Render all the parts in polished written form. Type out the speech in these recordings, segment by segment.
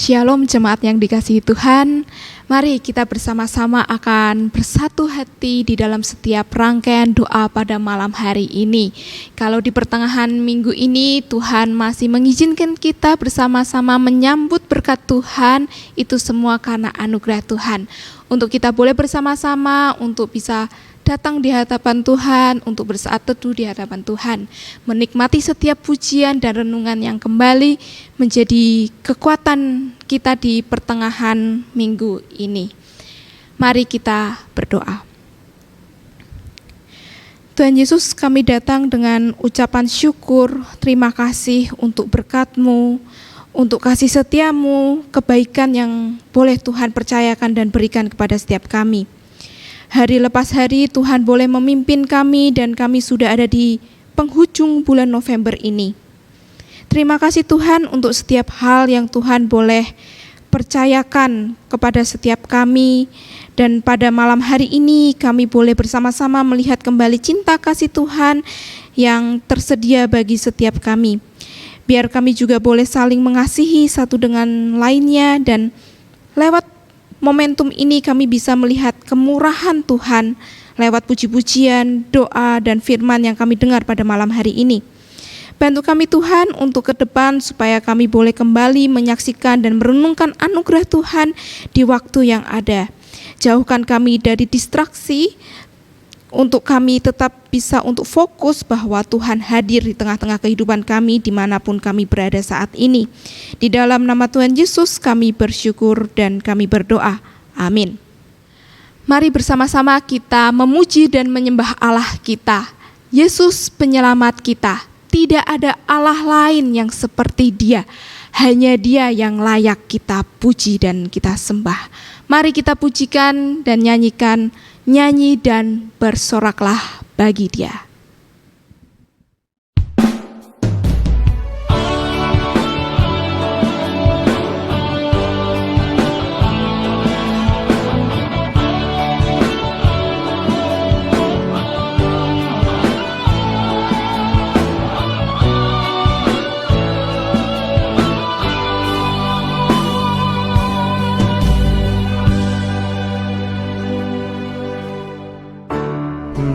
Shalom jemaat yang dikasihi Tuhan. Mari kita bersama-sama akan bersatu hati di dalam setiap rangkaian doa pada malam hari ini. Kalau di pertengahan minggu ini Tuhan masih mengizinkan kita bersama-sama menyambut berkat Tuhan, itu semua karena anugerah Tuhan. Untuk kita boleh bersama-sama untuk bisa datang di hadapan Tuhan, untuk bersaat teduh di hadapan Tuhan, menikmati setiap pujian dan renungan yang kembali menjadi kekuatan kita di pertengahan minggu ini. Mari kita berdoa. Tuhan Yesus, kami datang dengan ucapan syukur, terima kasih untuk berkat-Mu, untuk kasih setia-Mu, kebaikan yang boleh Tuhan percayakan dan berikan kepada setiap kami. Hari lepas hari Tuhan boleh memimpin kami dan kami sudah ada di penghujung bulan November ini. Terima kasih Tuhan untuk setiap hal yang Tuhan boleh percayakan kepada setiap kami. Dan pada malam hari ini kami boleh bersama-sama melihat kembali cinta kasih Tuhan yang tersedia bagi setiap kami. Biar kami juga boleh saling mengasihi satu dengan lainnya, dan lewat momentum ini kami bisa melihat kemurahan Tuhan lewat puji-pujian, doa, dan firman yang kami dengar pada malam hari ini. Bantu kami Tuhan untuk ke depan supaya kami boleh kembali menyaksikan dan merenungkan anugerah Tuhan di waktu yang ada. Jauhkan kami dari distraksi, untuk kami tetap bisa untuk fokus bahwa Tuhan hadir di tengah-tengah kehidupan kami dimanapun kami berada saat ini. Di dalam nama Tuhan Yesus kami bersyukur dan kami berdoa. Amin. Mari bersama-sama kita memuji dan menyembah Allah kita, Yesus penyelamat kita. Tidak ada Allah lain yang seperti Dia. Hanya Dia yang layak kita puji dan kita sembah. Mari kita pujikan dan nyanyikan, nyanyi dan bersoraklah bagi Dia.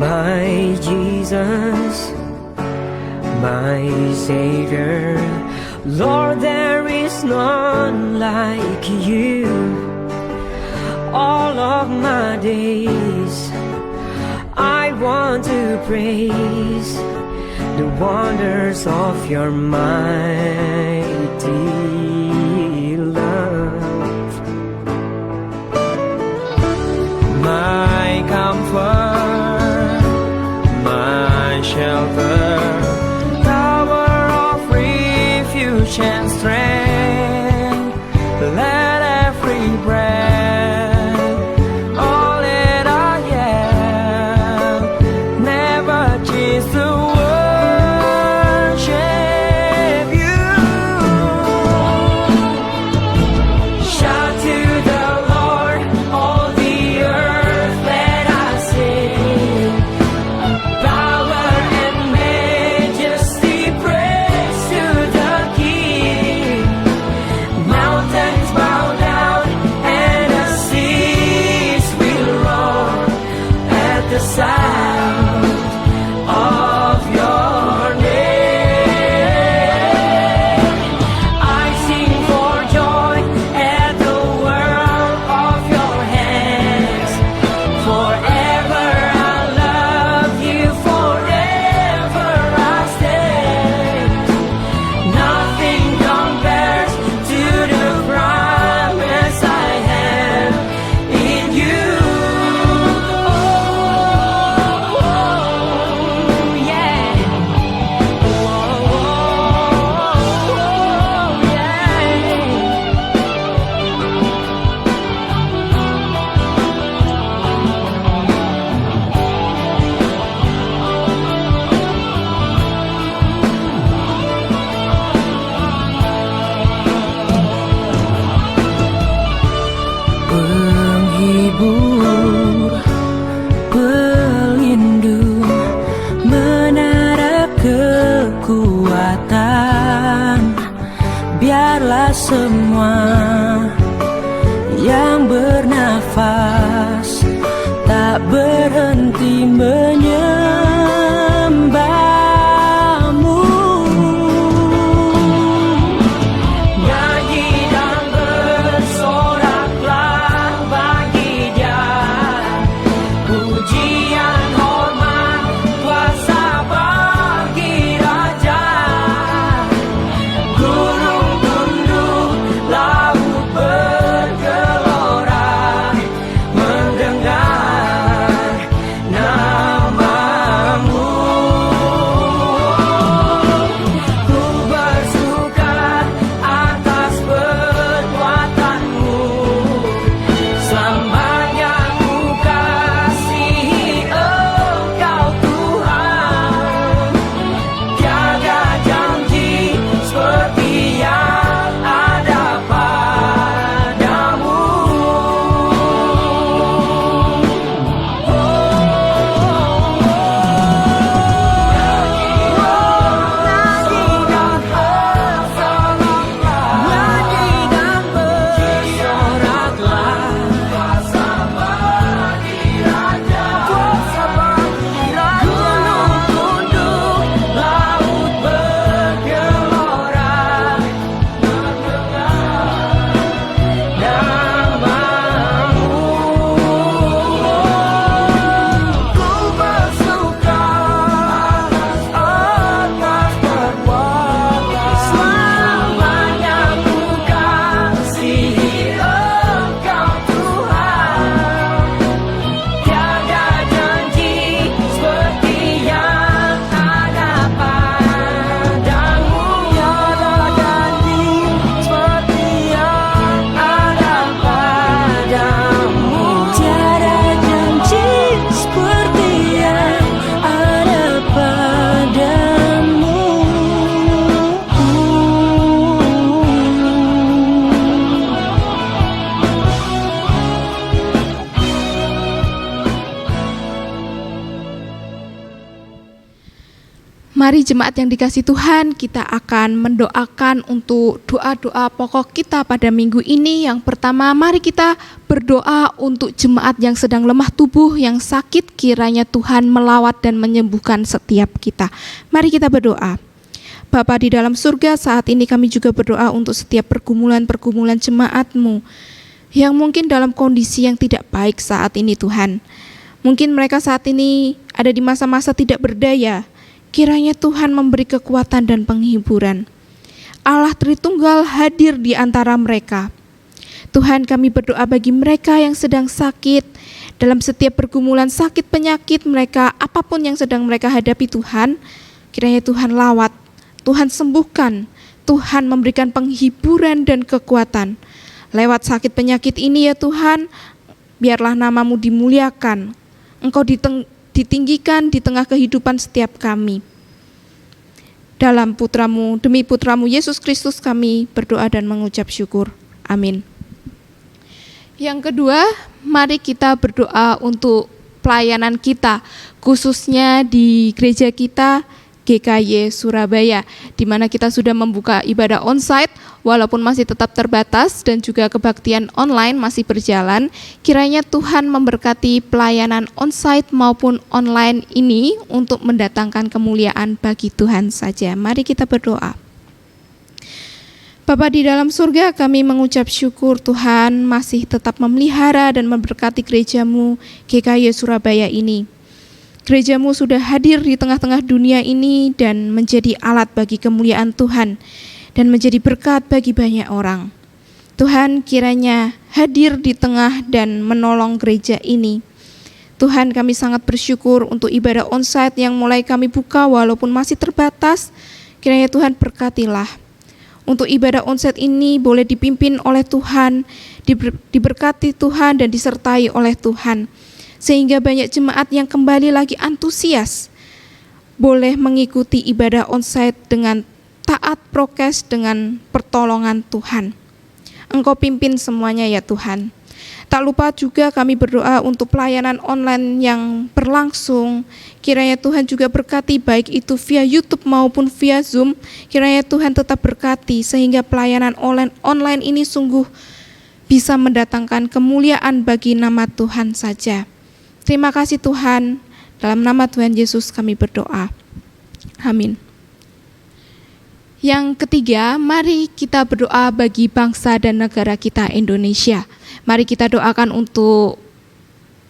My Jesus, my Savior, Lord, there is none like you. All of my days I want to praise the wonders of your mighty love. My comfort, my shelter, tower of refuge and strength, let every breath, all that I am, never cease to worship you. Shout to the Lord, all the earth, let us sing. Power and majesty, praise to the King. Mountains bow down and the seas will roar at the sound of your name. I sing for joy at the work of your hands. Forever I love you, forever I stand. Nothing compares to the promise I have in you. Oh, yeah. Oh, penghibur, pelindung, menara kekuatan, biar biarlah semua yang bernafas tak berhenti menyembahmu. Nyanyi dan bersoraklah bagi Dia, pujian, hormat, kuasa bagi Raja. Gunung tunduk, laut bergelora mendengar namamu. Ku bersuka atas perbuatanmu, selamanya ku kasihi Engkau Tuhan. Tiada janji seperti yang ada padamu. Nyanyikan bersoraklah, kuasa bagi Raja. Gunung tunduk, laut bergelora mendengar namamu. Ku bersuka atas perbuatan, selamanya ku kasihi Engkau Tuhan. Tiada janji seperti yang ada padamu. Tiada janji seperti yang ada padamu. Tiada janji seperti yang ada padamu. Mari jemaat yang dikasihi Tuhan, kita akan mendoakan untuk doa-doa pokok kita pada minggu ini. Yang pertama, mari kita berdoa untuk jemaat yang sedang lemah tubuh, yang sakit, kiranya Tuhan melawat dan menyembuhkan setiap kita. Mari kita berdoa. Bapa di dalam surga, saat ini kami juga berdoa untuk setiap pergumulan-pergumulan jemaat-Mu yang mungkin dalam kondisi yang tidak baik saat ini Tuhan. Mungkin mereka saat ini ada di masa-masa tidak berdaya. Kiranya Tuhan memberi kekuatan dan penghiburan. Allah Tritunggal hadir di antara mereka. Tuhan, kami berdoa bagi mereka yang sedang sakit, dalam setiap pergumulan sakit penyakit mereka, apapun yang sedang mereka hadapi Tuhan, kiranya Tuhan lawat, Tuhan sembuhkan, Tuhan memberikan penghiburan dan kekuatan. Lewat sakit penyakit ini ya Tuhan, biarlah nama-Mu dimuliakan, Engkau ditinggikan di tengah kehidupan setiap kami. Dalam Putra-Mu, demi Putra-Mu Yesus Kristus kami berdoa dan mengucap syukur. Amin. Yang kedua, mari kita berdoa untuk pelayanan kita, khususnya di gereja kita GKY Surabaya, di mana kita sudah membuka ibadah onsite walaupun masih tetap terbatas dan juga kebaktian online masih berjalan. Kiranya Tuhan memberkati pelayanan onsite maupun online ini untuk mendatangkan kemuliaan bagi Tuhan saja. Mari kita berdoa. Bapa di dalam surga, kami mengucap syukur Tuhan masih tetap memelihara dan memberkati gereja-Mu GKY Surabaya ini. Gereja-Mu sudah hadir di tengah-tengah dunia ini dan menjadi alat bagi kemuliaan Tuhan dan menjadi berkat bagi banyak orang. Tuhan kiranya hadir di tengah dan menolong gereja ini. Tuhan, kami sangat bersyukur untuk ibadah onsite yang mulai kami buka walaupun masih terbatas. Kiranya Tuhan berkatilah. Untuk ibadah onsite ini boleh dipimpin oleh Tuhan, diberkati Tuhan dan disertai oleh Tuhan. Sehingga banyak jemaat yang kembali lagi antusias boleh mengikuti ibadah onsite dengan taat prokes dengan pertolongan Tuhan. Engkau pimpin semuanya ya Tuhan. Tak lupa juga kami berdoa untuk pelayanan online yang berlangsung. Kiranya Tuhan juga berkati baik itu via YouTube maupun via Zoom. Kiranya Tuhan tetap berkati sehingga pelayanan online ini sungguh bisa mendatangkan kemuliaan bagi nama Tuhan saja. Terima kasih Tuhan. Dalam nama Tuhan Yesus kami berdoa. Amin. Yang ketiga, mari kita berdoa bagi bangsa dan negara kita Indonesia. Mari kita doakan untuk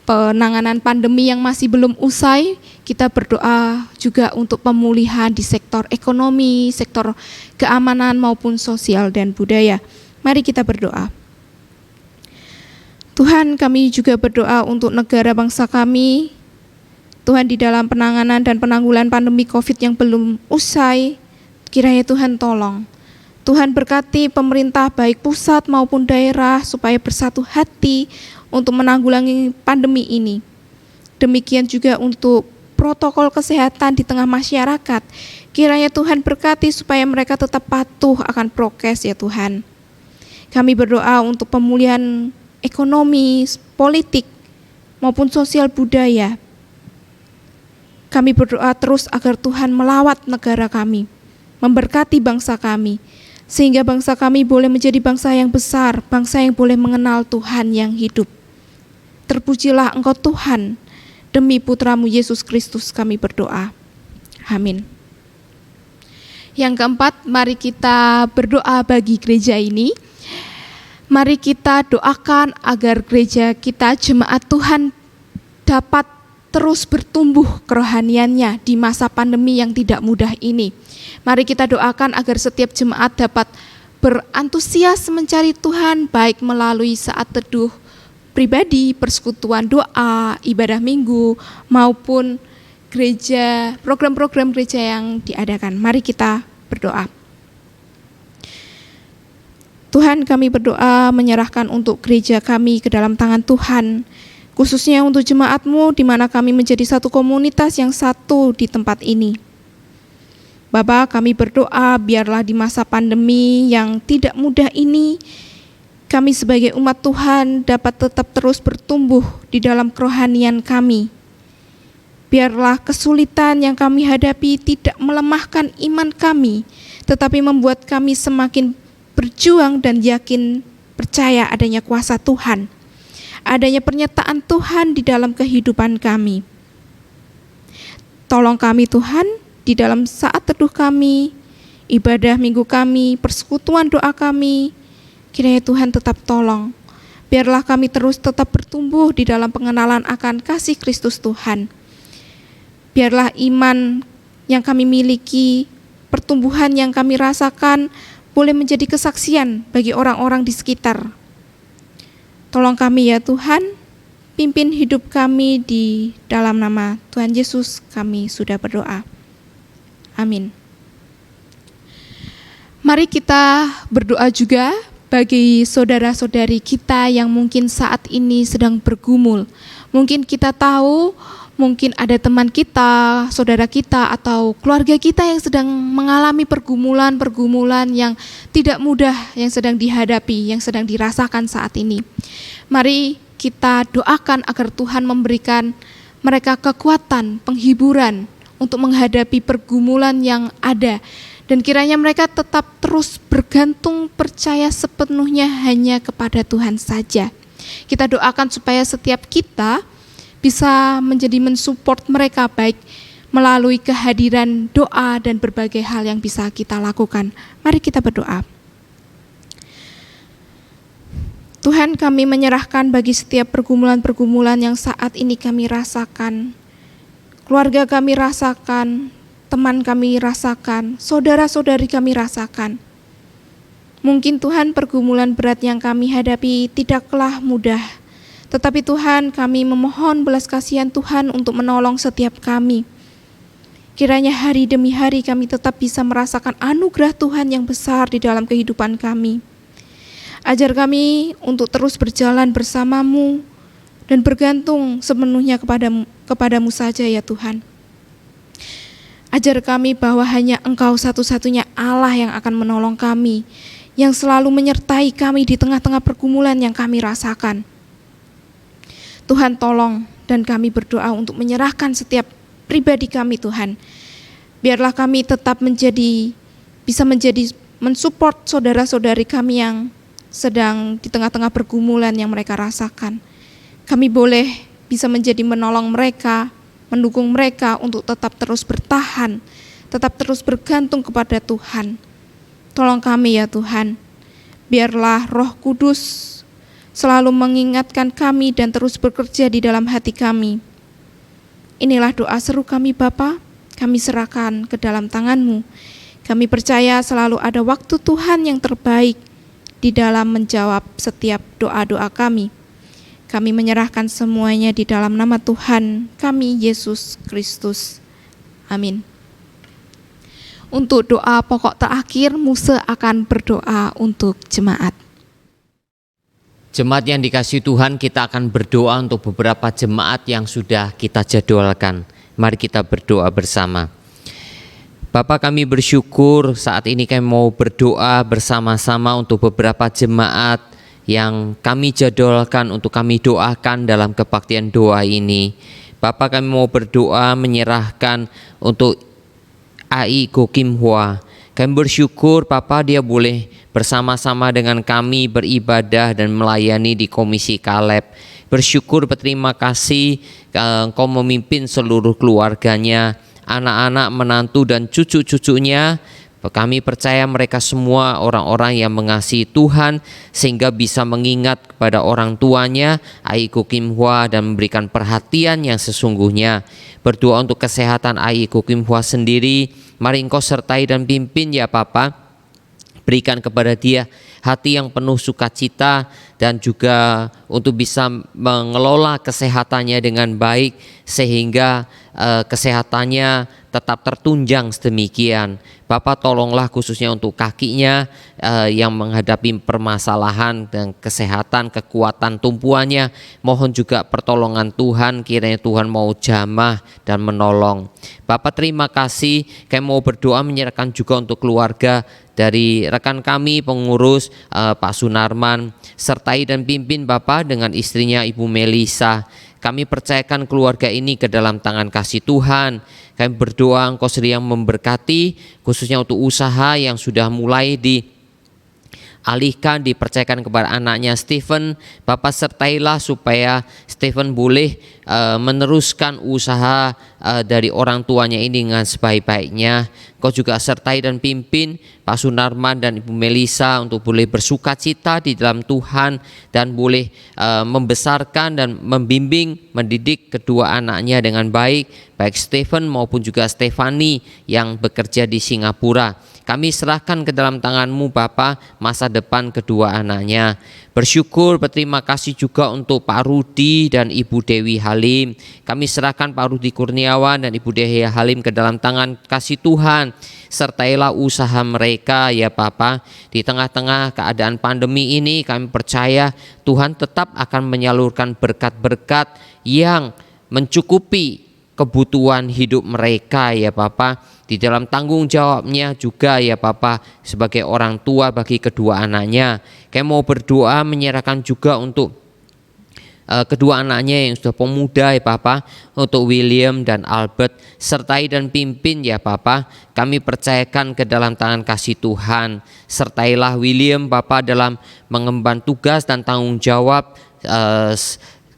penanganan pandemi yang masih belum usai. Kita berdoa juga untuk pemulihan di sektor ekonomi, sektor keamanan maupun sosial dan budaya. Mari kita berdoa. Tuhan, kami juga berdoa untuk negara bangsa kami. Tuhan, di dalam penanganan dan penanggulangan pandemi COVID yang belum usai, kiranya Tuhan tolong. Tuhan berkati pemerintah baik pusat maupun daerah supaya bersatu hati untuk menanggulangi pandemi ini. Demikian juga untuk protokol kesehatan di tengah masyarakat. Kiranya Tuhan berkati supaya mereka tetap patuh akan prokes ya Tuhan. Kami berdoa untuk pemulihan ekonomi, politik maupun sosial budaya. Kami berdoa terus agar Tuhan melawat negara kami, memberkati bangsa kami, sehingga bangsa kami boleh menjadi bangsa yang besar, bangsa yang boleh mengenal Tuhan yang hidup. Terpujilah Engkau Tuhan, demi Putra-Mu Yesus Kristus kami berdoa. Amin. Yang keempat, mari kita berdoa bagi gereja ini. Mari kita doakan agar gereja kita, jemaat Tuhan, dapat terus bertumbuh kerohaniannya di masa pandemi yang tidak mudah ini. Mari kita doakan agar setiap jemaat dapat berantusias mencari Tuhan, baik melalui saat teduh pribadi, persekutuan doa, ibadah minggu, maupun gereja, program-program gereja yang diadakan. Mari kita berdoa. Tuhan, kami berdoa menyerahkan untuk gereja kami ke dalam tangan Tuhan, khususnya untuk jemaat-Mu di mana kami menjadi satu komunitas yang satu di tempat ini. Bapa, kami berdoa biarlah di masa pandemi yang tidak mudah ini, kami sebagai umat Tuhan dapat tetap terus bertumbuh di dalam kerohanian kami. Biarlah kesulitan yang kami hadapi tidak melemahkan iman kami, tetapi membuat kami semakin berjuang dan yakin percaya adanya kuasa Tuhan, adanya pernyataan Tuhan di dalam kehidupan kami. Tolong kami Tuhan, di dalam saat teduh kami, ibadah minggu kami, persekutuan doa kami, kiranya Tuhan tetap tolong. Biarlah kami terus tetap bertumbuh di dalam pengenalan akan kasih Kristus Tuhan. Biarlah iman yang kami miliki, pertumbuhan yang kami rasakan, boleh menjadi kesaksian bagi orang-orang di sekitar. Tolong kami ya Tuhan, pimpin hidup kami di dalam nama Tuhan Yesus kami sudah berdoa. Amin. Mari kita berdoa juga bagi saudara-saudari kita yang mungkin saat ini sedang bergumul. Mungkin kita tahu, mungkin ada teman kita, saudara kita, atau keluarga kita yang sedang mengalami pergumulan-pergumulan yang tidak mudah, yang sedang dihadapi, yang sedang dirasakan saat ini. Mari kita doakan agar Tuhan memberikan mereka kekuatan, penghiburan untuk menghadapi pergumulan yang ada. Dan kiranya mereka tetap terus bergantung percaya sepenuhnya hanya kepada Tuhan saja. Kita doakan supaya setiap kita bisa menjadi mensupport mereka baik melalui kehadiran doa dan berbagai hal yang bisa kita lakukan. Mari kita berdoa. Tuhan, kami menyerahkan bagi setiap pergumulan-pergumulan yang saat ini kami rasakan. Keluarga kami rasakan, teman kami rasakan, saudara-saudari kami rasakan. Mungkin Tuhan pergumulan berat yang kami hadapi tidaklah mudah. Tetapi Tuhan, kami memohon belas kasihan Tuhan untuk menolong setiap kami. Kiranya hari demi hari kami tetap bisa merasakan anugerah Tuhan yang besar di dalam kehidupan kami. Ajar kami untuk terus berjalan bersama-Mu dan bergantung sepenuhnya kepadamu saja ya Tuhan. Ajar kami bahwa hanya Engkau satu-satunya Allah yang akan menolong kami, yang selalu menyertai kami di tengah-tengah pergumulan yang kami rasakan. Tuhan tolong, dan kami berdoa untuk menyerahkan setiap pribadi kami Tuhan. Biarlah kami tetap bisa menjadi mensupport saudara-saudari kami yang sedang di tengah-tengah pergumulan yang mereka rasakan. Kami boleh bisa menjadi menolong mereka, mendukung mereka untuk tetap terus bertahan, tetap terus bergantung kepada Tuhan. Tolong kami ya Tuhan, biarlah Roh Kudus selalu mengingatkan kami dan terus bekerja di dalam hati kami. Inilah doa seru kami Bapa, kami serahkan ke dalam tangan-Mu. Kami percaya selalu ada waktu Tuhan yang terbaik di dalam menjawab setiap doa-doa kami. Kami menyerahkan semuanya di dalam nama Tuhan kami, Yesus Kristus. Amin. Untuk doa pokok terakhir, Muse akan berdoa untuk jemaat. Jemaat yang dikasihi Tuhan, kita akan berdoa untuk beberapa jemaat yang sudah kita jadwalkan. Mari kita berdoa bersama. Bapa, kami bersyukur saat ini kami mau berdoa bersama-sama untuk beberapa jemaat yang kami jadwalkan untuk kami doakan dalam kebaktian doa ini. Bapa, kami mau berdoa menyerahkan untuk AI Go Kim Hwa. Kami bersyukur Bapa, dia boleh bersama-sama dengan kami beribadah dan melayani di Komisi Kaleb. Bersyukur, berterima kasih Engkau memimpin seluruh keluarganya, anak-anak, menantu dan cucu-cucunya. Kami percaya mereka semua orang-orang yang mengasihi Tuhan sehingga bisa mengingat kepada orang tuanya Aiko Kim Hwa dan memberikan perhatian yang sesungguhnya. Berdoa untuk kesehatan Aiko Kim Hwa sendiri. Mari Engkau sertai dan pimpin ya Bapa. Berikan kepada dia hati yang penuh sukacita dan juga untuk bisa mengelola kesehatannya dengan baik sehingga kesehatannya tetap tertunjang sedemikian. Bapak, tolonglah khususnya untuk kakinya yang menghadapi permasalahan dan kesehatan, kekuatan tumpuannya. Mohon juga pertolongan Tuhan, kiranya Tuhan mau jamah dan menolong. Bapak, terima kasih. Kami mau berdoa menyerahkan juga untuk keluarga dari rekan kami pengurus Pak Sunarman. Sertai dan pimpin Bapak dengan istrinya Ibu Melisa. Kami percayakan keluarga ini ke dalam tangan kasih Tuhan. Kami berdoa Engkau sedang memberkati khususnya untuk usaha yang sudah mulai dialihkan, dipercayakan kepada anaknya Stephen. Bapak sertailah supaya Stephen boleh meneruskan usaha dari orang tuanya ini dengan sebaik-baiknya. Kau juga sertai dan pimpin Pak Sunarman dan Ibu Melisa untuk boleh bersuka cita di dalam Tuhan dan boleh membesarkan dan membimbing, mendidik kedua anaknya dengan baik, baik Stephen maupun juga Stefani yang bekerja di Singapura. Kami serahkan ke dalam tangan-Mu Bapa masa depan kedua anaknya. Bersyukur, berterima kasih juga untuk Pak Rudi dan Ibu Dewi Halim. Kami serahkan Pak Rudi Kurniawan dan Ibu Dewi Halim ke dalam tangan kasih Tuhan. Sertailah usaha mereka ya Bapa. Di tengah-tengah keadaan pandemi ini kami percaya Tuhan tetap akan menyalurkan berkat-berkat yang mencukupi kebutuhan hidup mereka ya Bapa. Di dalam tanggung jawabnya juga ya Bapa sebagai orang tua bagi kedua anaknya. Kami mau berdoa menyerahkan juga untuk kedua anaknya yang sudah pemuda ya Bapa, untuk William dan Albert. Sertai dan pimpin ya Bapa. Kami percayakan ke dalam tangan kasih Tuhan. Sertailah William Bapa dalam mengemban tugas dan tanggung jawab.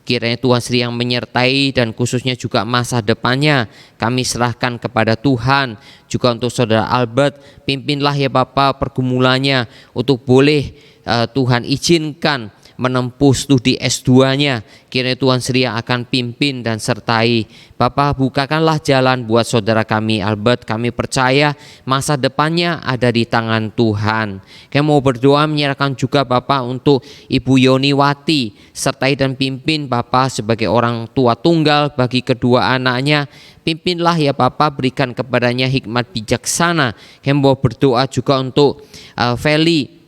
Kiranya Tuhan sendiri yang menyertai dan khususnya juga masa depannya kami serahkan kepada Tuhan. Juga untuk saudara Albert, pimpinlah ya Bapa pergumulannya untuk boleh Tuhan izinkan menempuh studi S2-nya. Kiranya Tuhan sendiri yang akan pimpin dan sertai. Bapak, bukakanlah jalan buat saudara kami Albert. Kami percaya masa depannya ada di tangan Tuhan. Kami mau berdoa menyerahkan juga Bapak untuk Ibu Yoniwati. Sertai dan pimpin Bapak sebagai orang tua tunggal bagi kedua anaknya. Pimpinlah ya Bapak, berikan kepadanya hikmat bijaksana. Kami mau berdoa juga untuk Feli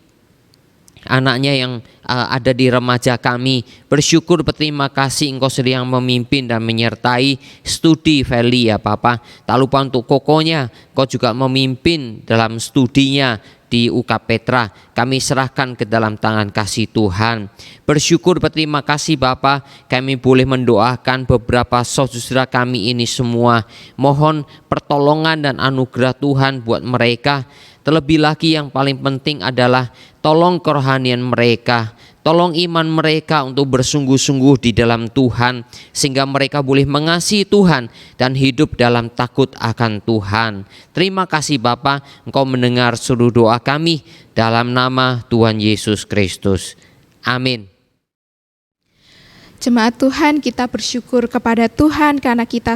anaknya yang ada di remaja kami. Bersyukur berterima kasih Engkau sedang memimpin dan menyertai studi Feli ya Papa. Tak lupa untuk kokonya, Engkau juga memimpin dalam studinya di UK Petra. Kami serahkan ke dalam tangan kasih Tuhan. Bersyukur berterima kasih Bapa, kami boleh mendoakan beberapa saudara kami ini semua. Mohon pertolongan dan anugerah Tuhan buat mereka. Terlebih lagi yang paling penting adalah tolong kerohanian mereka, tolong iman mereka untuk bersungguh-sungguh di dalam Tuhan, sehingga mereka boleh mengasihi Tuhan dan hidup dalam takut akan Tuhan. Terima kasih Bapa, Engkau mendengar seluruh doa kami dalam nama Tuhan Yesus Kristus. Amin. Jemaat Tuhan, kita bersyukur kepada Tuhan karena kita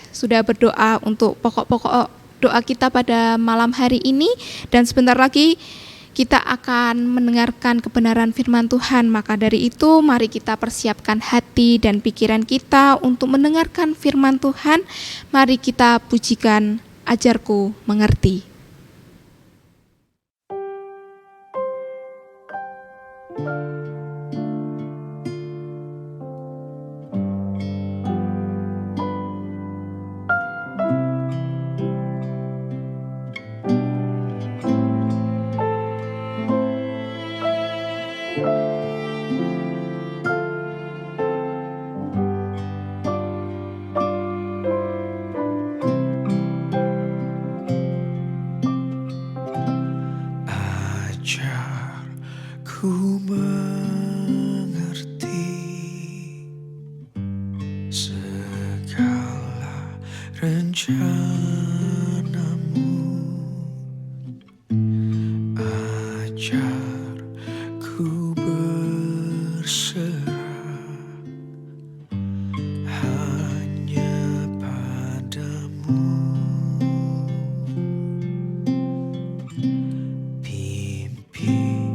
sudah berdoa untuk pokok-pokok doa kita pada malam hari ini, dan sebentar lagi kita akan mendengarkan kebenaran firman Tuhan. Maka dari itu mari kita persiapkan hati dan pikiran kita untuk mendengarkan firman Tuhan. Mari kita pujikan Ajarku Mengerti. Ajarku mengerti segala rencanamu. Ajarku berserah hanya padamu. Pimpinlah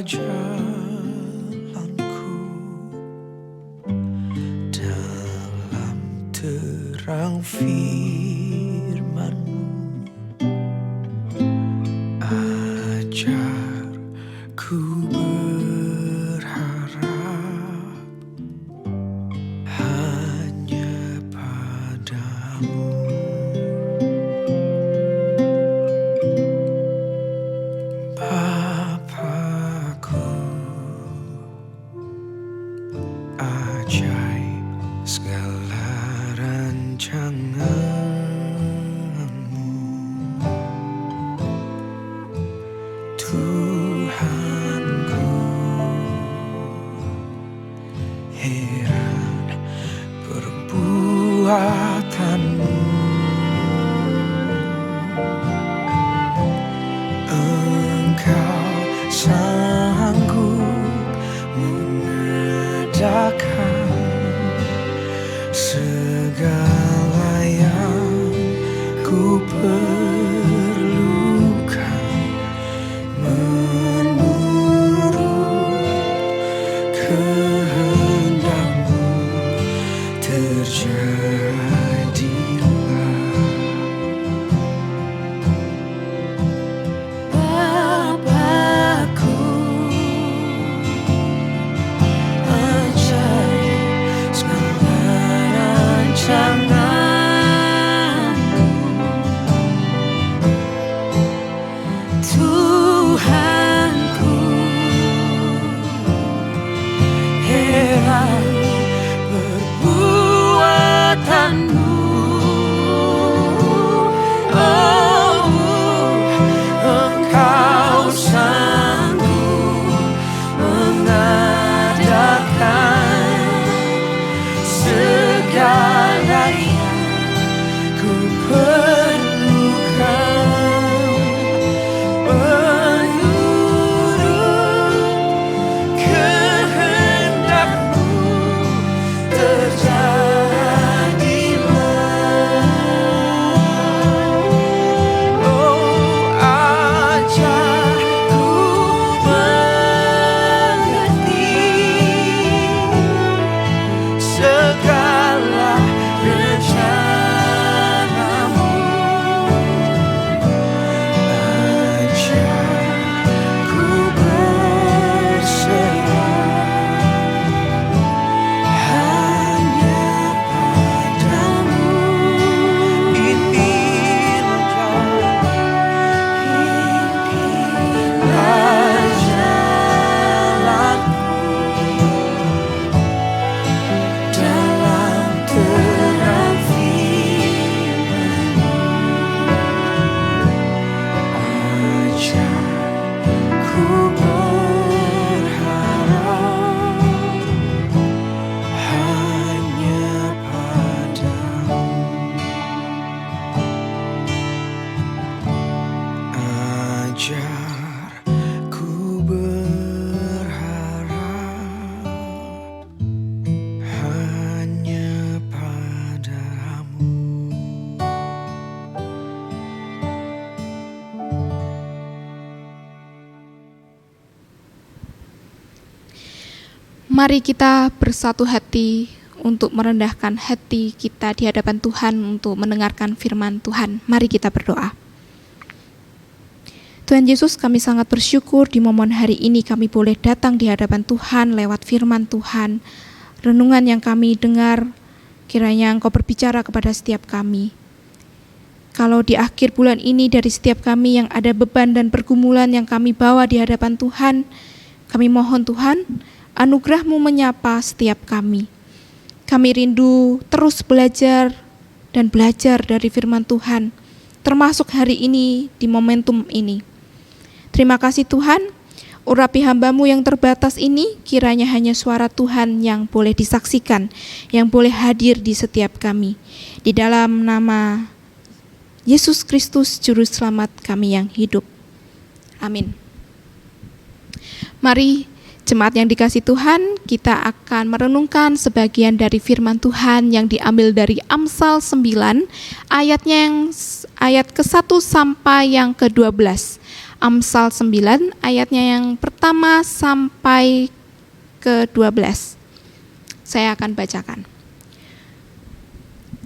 jalanku dalam terang firman-Mu. Ajarku berharap hanya padamu. Bapakku, ajaib segala rancangan-Mu. Tuhanku, Mari kita bersatu hati untuk merendahkan hati kita di hadapan Tuhan untuk mendengarkan firman Tuhan. Mari kita berdoa. Tuhan Yesus, kami sangat bersyukur di momen hari ini kami boleh datang di hadapan Tuhan lewat firman Tuhan. Renungan yang kami dengar, kiranya Engkau berbicara kepada setiap kami. Kalau di akhir bulan ini dari setiap kami yang ada beban dan pergumulan yang kami bawa di hadapan Tuhan, kami mohon Tuhan, anugerah-Mu menyapa setiap kami. Kami rindu terus belajar dan belajar dari firman Tuhan, termasuk hari ini di momentum ini. Terima kasih Tuhan, urapi hamba-Mu yang terbatas ini, kiranya hanya suara Tuhan yang boleh disaksikan, yang boleh hadir di setiap kami. Di dalam nama Yesus Kristus, Juru Selamat kami yang hidup. Amin. Mari jemaat yang dikasihi Tuhan, kita akan merenungkan sebagian dari firman Tuhan yang diambil dari Amsal 9, ayat ke-1 sampai yang ke-12. Amsal 9, ayatnya yang pertama sampai ke-12. Saya akan bacakan.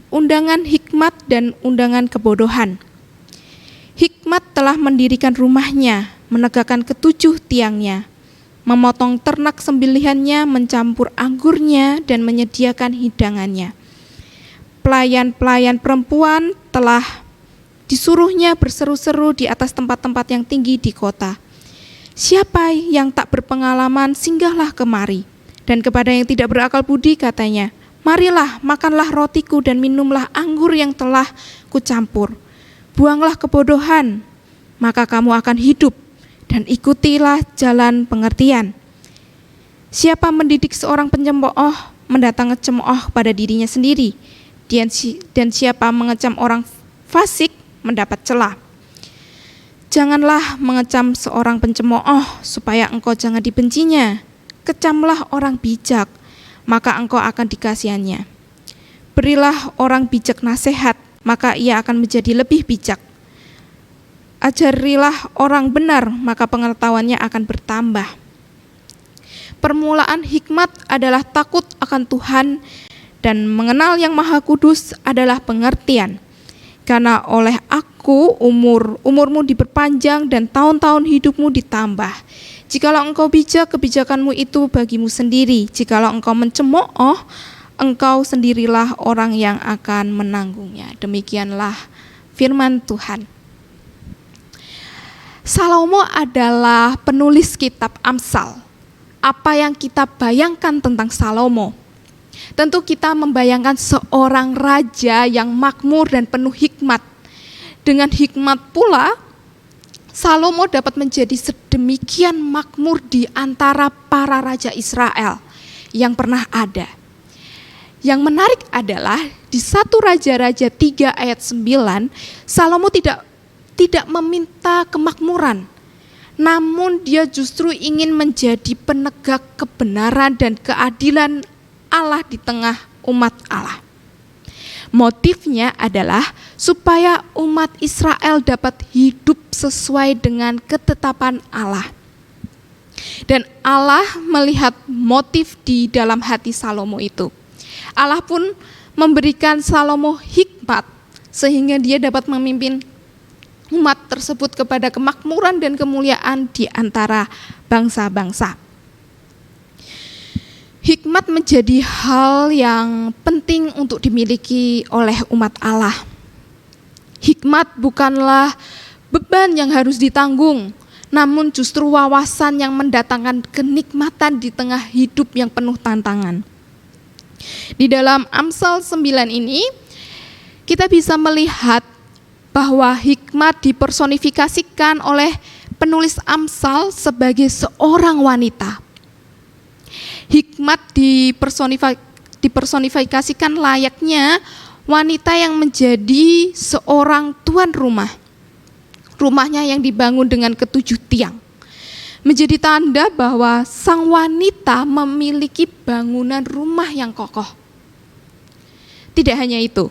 Undangan hikmat dan undangan kebodohan. Hikmat telah mendirikan rumahnya, menegakkan ketujuh tiangnya, memotong ternak sembelihannya, mencampur anggurnya, dan menyediakan hidangannya. Pelayan-pelayan perempuan telah disuruhnya berseru-seru di atas tempat-tempat yang tinggi di kota. Siapa yang tak berpengalaman, singgahlah kemari. Dan kepada yang tidak berakal budi katanya, marilah, makanlah rotiku dan minumlah anggur yang telah kucampur. Buanglah kebodohan, maka kamu akan hidup, dan ikutilah jalan pengertian. Siapa mendidik seorang pencemooh, mendatangkan cemooh pada dirinya sendiri, dan siapa mengecam orang fasik, mendapat celah. Janganlah mengecam seorang pencemooh, supaya engkau jangan dibencinya. Kecamlah orang bijak, maka engkau akan dikasihannya. Berilah orang bijak nasihat, maka ia akan menjadi lebih bijak. Ajarilah orang benar, maka pengetahuannya akan bertambah. Permulaan hikmat adalah takut akan Tuhan, dan mengenal Yang Maha Kudus adalah pengertian. Karena oleh aku umurmu diperpanjang dan tahun-tahun hidupmu ditambah. Jikalau engkau bijak, kebijakanmu itu bagimu sendiri. Jikalau engkau mencemooh, engkau sendirilah orang yang akan menanggungnya. Demikianlah firman Tuhan. Salomo adalah penulis kitab Amsal. Apa yang kita bayangkan tentang Salomo? Tentu kita membayangkan seorang raja yang makmur dan penuh hikmat. Dengan hikmat pula, Salomo dapat menjadi sedemikian makmur di antara para raja Israel yang pernah ada. Yang menarik adalah di 1 Raja-Raja 3 ayat 9, Salomo tidak meminta kemakmuran, namun dia justru ingin menjadi penegak kebenaran dan keadilan Allah di tengah umat Allah. Motifnya adalah supaya umat Israel dapat hidup sesuai dengan ketetapan Allah. Dan Allah melihat motif di dalam hati Salomo itu. Allah pun memberikan Salomo hikmat sehingga dia dapat memimpin umat tersebut kepada kemakmuran dan kemuliaan di antara bangsa-bangsa. Hikmat menjadi hal yang penting untuk dimiliki oleh umat Allah. Hikmat bukanlah beban yang harus ditanggung, namun justru wawasan yang mendatangkan kenikmatan di tengah hidup yang penuh tantangan. Di dalam Amsal 9 ini, kita bisa melihat bahwa hikmat dipersonifikasikan oleh penulis Amsal sebagai seorang wanita. Hikmat dipersonifikasikan layaknya wanita yang menjadi seorang tuan rumah. Rumahnya yang dibangun dengan ketujuh tiang. Menjadi tanda bahwa sang wanita memiliki bangunan rumah yang kokoh. Tidak hanya itu,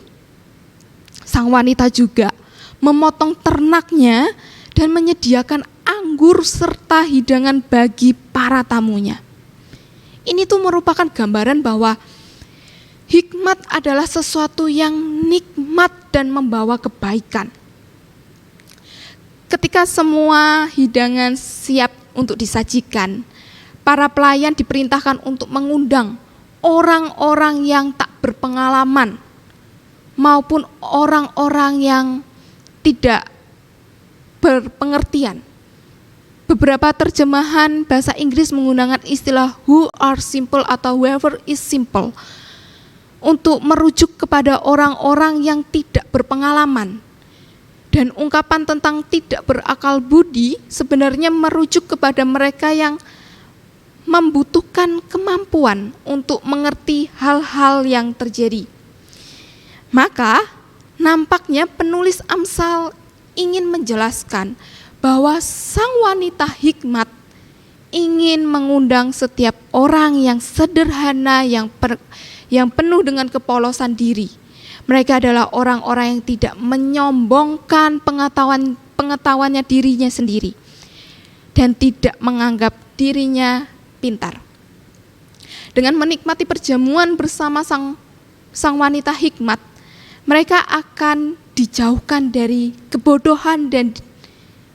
sang wanita juga memotong ternaknya dan menyediakan anggur serta hidangan bagi para tamunya. Ini ini tuh merupakan gambaran bahwa hikmat adalah sesuatu yang nikmat dan membawa kebaikan. Ketika semua hidangan siap untuk disajikan, para pelayan diperintahkan untuk mengundang orang-orang yang tak berpengalaman maupun orang-orang yang tidak berpengertian. Beberapa terjemahan bahasa Inggris menggunakan istilah who are simple atau whoever is simple untuk merujuk kepada orang-orang yang tidak berpengalaman. Dan ungkapan tentang tidak berakal budi sebenarnya merujuk kepada mereka yang membutuhkan kemampuan untuk mengerti hal-hal yang terjadi. Maka nampaknya penulis Amsal ingin menjelaskan bahwa sang wanita hikmat ingin mengundang setiap orang yang sederhana, yang penuh dengan kepolosan diri. Mereka adalah orang-orang yang tidak menyombongkan pengetahuannya dirinya sendiri dan tidak menganggap dirinya pintar. Dengan menikmati perjamuan bersama sang wanita hikmat, mereka akan dijauhkan dari kebodohan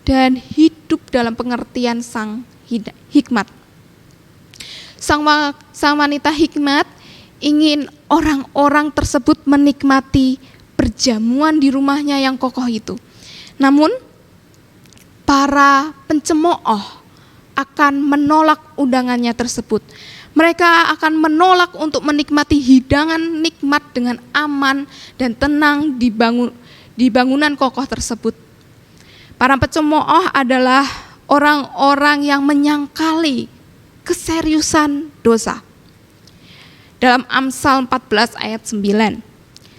dan hidup dalam pengertian sang hikmat. Sang wanita hikmat ingin orang-orang tersebut menikmati perjamuan di rumahnya yang kokoh itu. Namun, para pencemooh akan menolak undangannya tersebut. Mereka akan menolak untuk menikmati hidangan nikmat dengan aman dan tenang di bangunan kokoh tersebut. Para pencemooh adalah orang-orang yang menyangkali keseriusan dosa. Dalam Amsal 14 ayat 9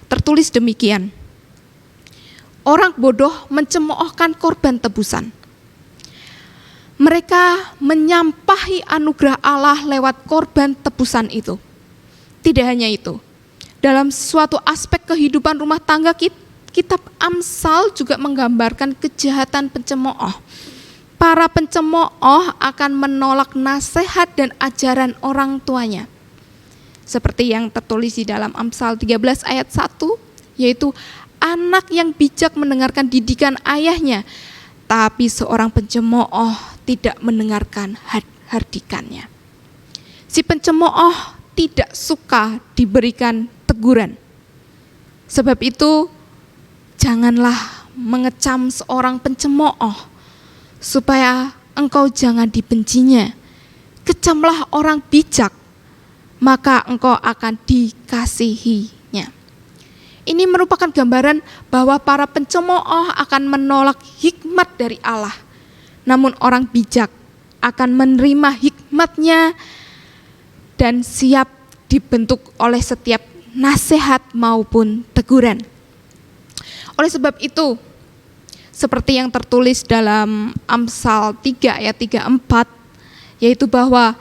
tertulis demikian. Orang bodoh mencemoohkan korban tebusan. Mereka menyampahi anugerah Allah lewat korban tebusan itu. Tidak hanya itu. Dalam suatu aspek kehidupan rumah tangga kitab Amsal juga menggambarkan kejahatan pencemooh. Para pencemooh akan menolak nasihat dan ajaran orang tuanya. Seperti yang tertulis di dalam Amsal 13 ayat 1, yaitu anak yang bijak mendengarkan didikan ayahnya, tapi seorang pencemooh tidak mendengarkan hardikannya. Si pencemooh tidak suka diberikan teguran. Sebab itu, janganlah mengecam seorang pencemooh, supaya engkau jangan dibencinya. Kecamlah orang bijak, maka engkau akan dikasihinya. Ini merupakan gambaran bahwa para pencemooh akan menolak hikmat dari Allah. Namun orang bijak akan menerima hikmatnya dan siap dibentuk oleh setiap nasihat maupun teguran. Oleh sebab itu, seperti yang tertulis dalam Amsal 3 ayat 3-4, yaitu bahwa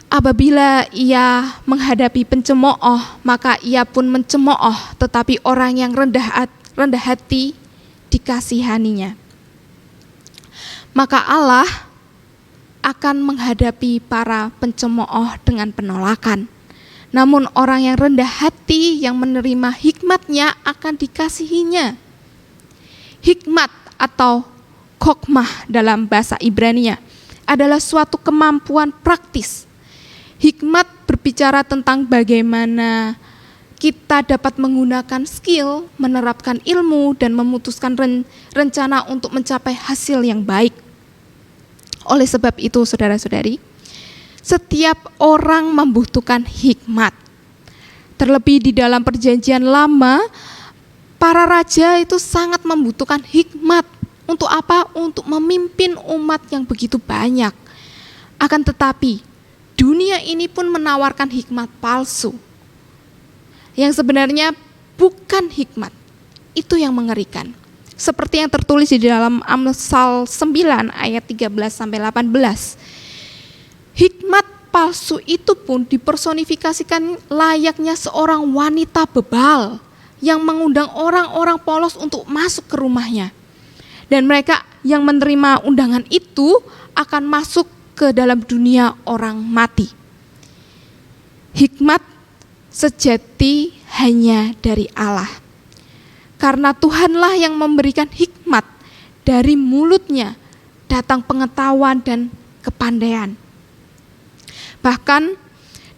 apabila ia menghadapi pencemooh, maka ia pun mencemooh, tetapi orang yang rendah hati dikasihaninya. Maka Allah akan menghadapi para pencemooh dengan penolakan. Namun orang yang rendah hati yang menerima hikmatnya akan dikasihinya. Hikmat atau kokmah dalam bahasa Ibrania adalah suatu kemampuan praktis. Hikmat berbicara tentang bagaimana kita dapat menggunakan skill, menerapkan ilmu, dan memutuskan rencana untuk mencapai hasil yang baik. Oleh sebab itu, saudara-saudari, setiap orang membutuhkan hikmat. Terlebih di dalam perjanjian lama, para raja itu sangat membutuhkan hikmat. Untuk apa? Untuk memimpin umat yang begitu banyak. Akan tetapi, dunia ini pun menawarkan hikmat palsu. Yang sebenarnya bukan hikmat. Itu yang mengerikan. Seperti yang tertulis di dalam Amsal 9 ayat 13-18. Hikmat palsu itu pun dipersonifikasikan layaknya seorang wanita bebal yang mengundang orang-orang polos untuk masuk ke rumahnya. Dan mereka yang menerima undangan itu akan masuk ke dalam dunia orang mati. hikmat sejati hanya dari Allah. Karena Tuhanlah yang memberikan hikmat, dari mulutnya datang pengetahuan dan kepandaian. Bahkan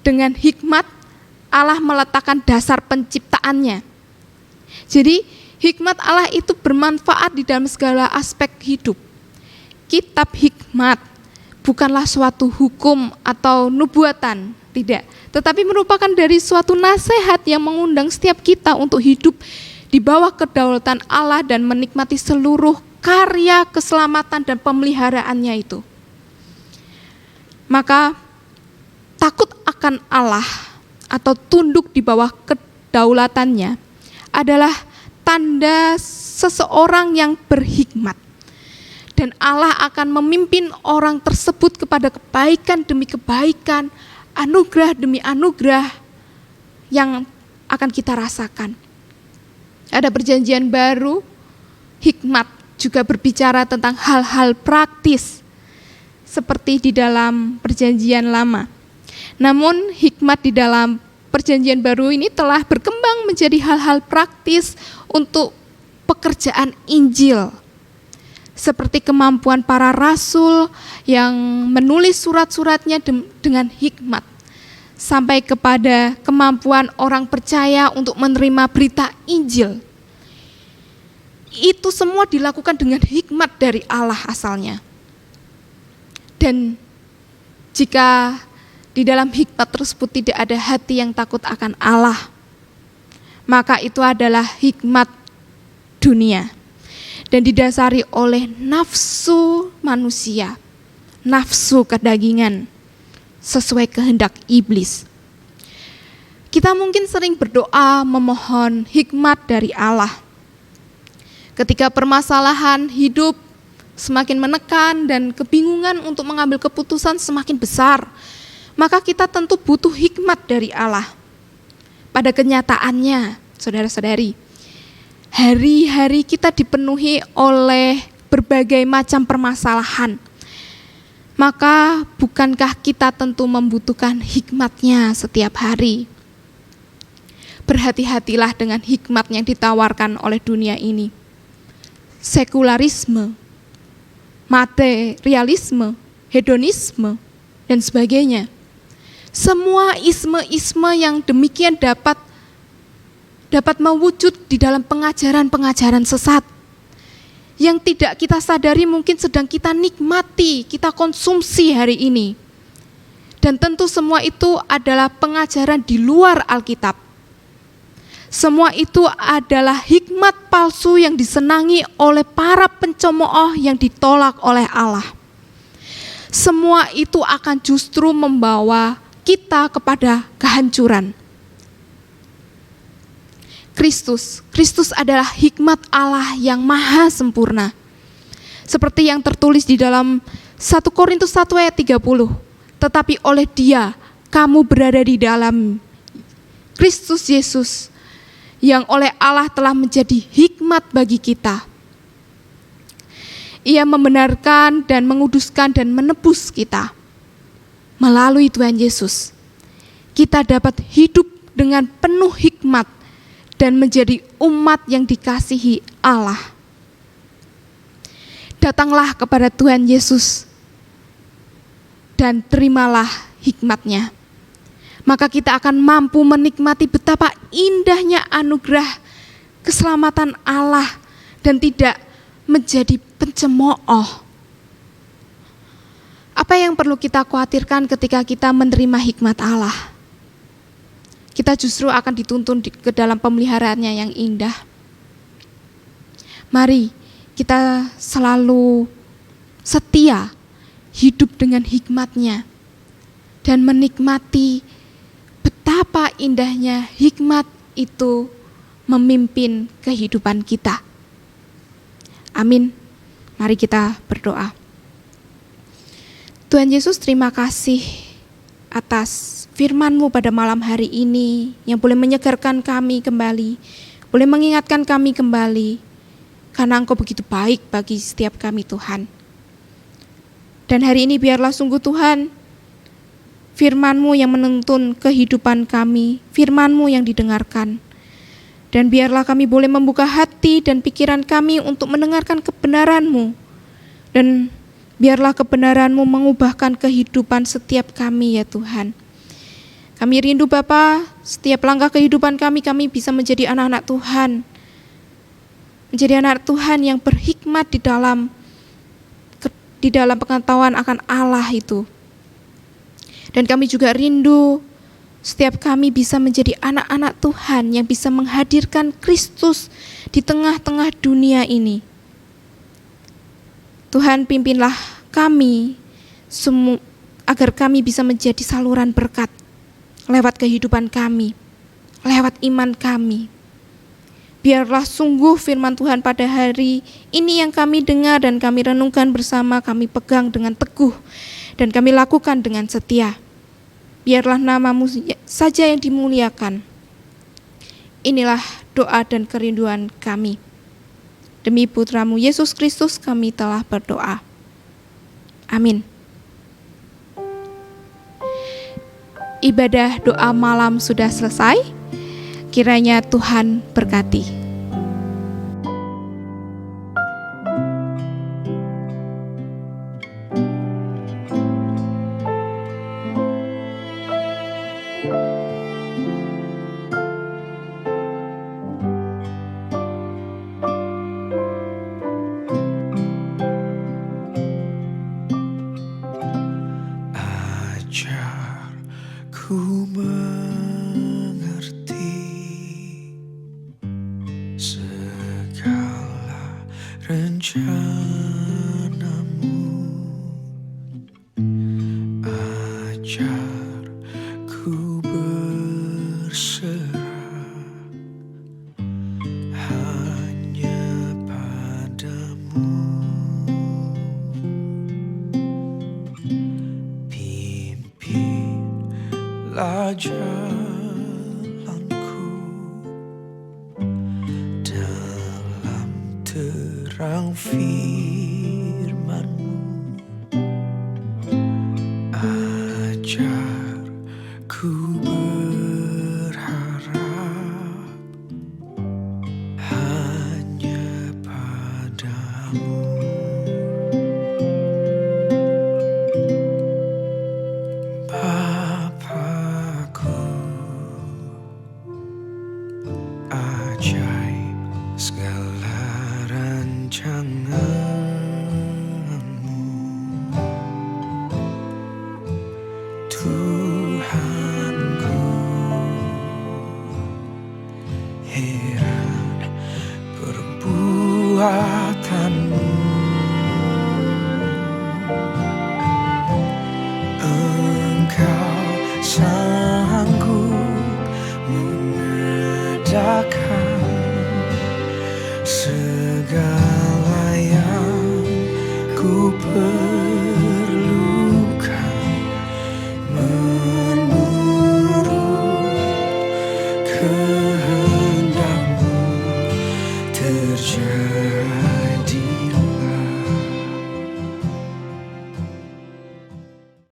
dengan hikmat Allah meletakkan dasar penciptaannya. Jadi hikmat Allah itu bermanfaat di dalam segala aspek hidup. Kitab hikmat bukanlah suatu hukum atau nubuatan, tidak. Tetapi merupakan dari suatu nasihat yang mengundang setiap kita untuk hidup di bawah kedaulatan Allah dan menikmati seluruh karya keselamatan dan pemeliharaannya itu. Maka takut akan Allah atau tunduk di bawah kedaulatannya adalah tanda seseorang yang berhikmat. Dan Allah akan memimpin orang tersebut kepada kebaikan demi kebaikan, anugerah demi anugerah yang akan kita rasakan. Ada perjanjian baru, hikmat juga berbicara tentang hal-hal praktis seperti di dalam perjanjian lama. Namun hikmat di dalam perjanjian baru ini telah berkembang menjadi hal-hal praktis untuk pekerjaan Injil. Seperti kemampuan para rasul yang menulis surat-suratnya dengan hikmat. Sampai kepada kemampuan orang percaya untuk menerima berita Injil. Itu semua dilakukan dengan hikmat dari Allah asalnya. Dan jika di dalam hikmat tersebut tidak ada hati yang takut akan Allah, maka itu adalah hikmat dunia. Dan didasari oleh nafsu manusia, nafsu kedagingan, sesuai kehendak iblis. Kita mungkin sering berdoa memohon hikmat dari Allah. Ketika permasalahan hidup semakin menekan dan kebingungan untuk mengambil keputusan semakin besar, maka kita tentu butuh hikmat dari Allah. Pada kenyataannya, saudara-saudari, hari-hari kita dipenuhi oleh berbagai macam permasalahan. Maka bukankah kita tentu membutuhkan hikmatnya setiap hari? Berhati-hatilah dengan hikmat yang ditawarkan oleh dunia ini. Sekularisme, materialisme, hedonisme, dan sebagainya. Semua isme-isme yang demikian dapat mewujud di dalam pengajaran-pengajaran sesat yang tidak kita sadari mungkin sedang kita nikmati, kita konsumsi hari ini. Dan tentu semua itu adalah pengajaran di luar Alkitab. Semua itu adalah hikmat palsu yang disenangi oleh para pencemooh yang ditolak oleh Allah. Semua itu akan justru membawa kita kepada kehancuran. Kristus adalah hikmat Allah yang maha sempurna. Seperti yang tertulis di dalam 1 Korintus 1 ayat 30. Tetapi oleh Dia kamu berada di dalam Kristus Yesus yang oleh Allah telah menjadi hikmat bagi kita. Ia membenarkan dan menguduskan dan menebus kita. Melalui Tuhan Yesus, kita dapat hidup dengan penuh hikmat dan menjadi umat yang dikasihi Allah. Datanglah kepada Tuhan Yesus dan terimalah hikmatnya. Maka kita akan mampu menikmati betapa indahnya anugerah keselamatan Allah dan tidak menjadi pencemooh. Apa yang perlu kita khawatirkan ketika kita menerima hikmat Allah? Kita justru akan dituntun ke dalam pemeliharaannya yang indah. Mari kita selalu setia hidup dengan hikmatnya dan menikmati betapa indahnya hikmat itu memimpin kehidupan kita. Amin. Mari kita berdoa. Tuhan Yesus, terima kasih atas firman-Mu pada malam hari ini yang boleh menyegarkan kami kembali, boleh mengingatkan kami kembali, karena Engkau begitu baik bagi setiap kami Tuhan. Dan hari ini biarlah sungguh Tuhan, Firman-Mu yang menuntun kehidupan kami, Firman-Mu yang didengarkan. Dan biarlah kami boleh membuka hati dan pikiran kami untuk mendengarkan kebenaran-Mu. Dan biarlah kebenaran-Mu mengubahkan kehidupan setiap kami ya Tuhan. Kami rindu Bapa, setiap langkah kehidupan kami bisa menjadi anak-anak Tuhan. Menjadi anak Tuhan yang berhikmat di dalam pengetahuan akan Allah itu. Dan kami juga rindu setiap kami bisa menjadi anak-anak Tuhan yang bisa menghadirkan Kristus di tengah-tengah dunia ini. Tuhan, pimpinlah kami agar kami bisa menjadi saluran berkat lewat kehidupan kami, lewat iman kami. Biarlah sungguh firman Tuhan pada hari ini yang kami dengar dan kami renungkan bersama, kami pegang dengan teguh dan kami lakukan dengan setia. Biarlah nama-Mu saja yang dimuliakan. Inilah doa dan kerinduan kami. Demi Putra-Mu Yesus Kristus kami telah berdoa. Amin. Ibadah doa malam sudah selesai. Kiranya Tuhan berkati. Ajar ku mengerti segala rencana-Mu. Ajar ku berserah hanya padamu. Pimpinlah jalanku dalam terang firman-Mu. Ajar ku berharap hanya padamu. Bapakku, ajaib segala rancangan-Mu. Tuhan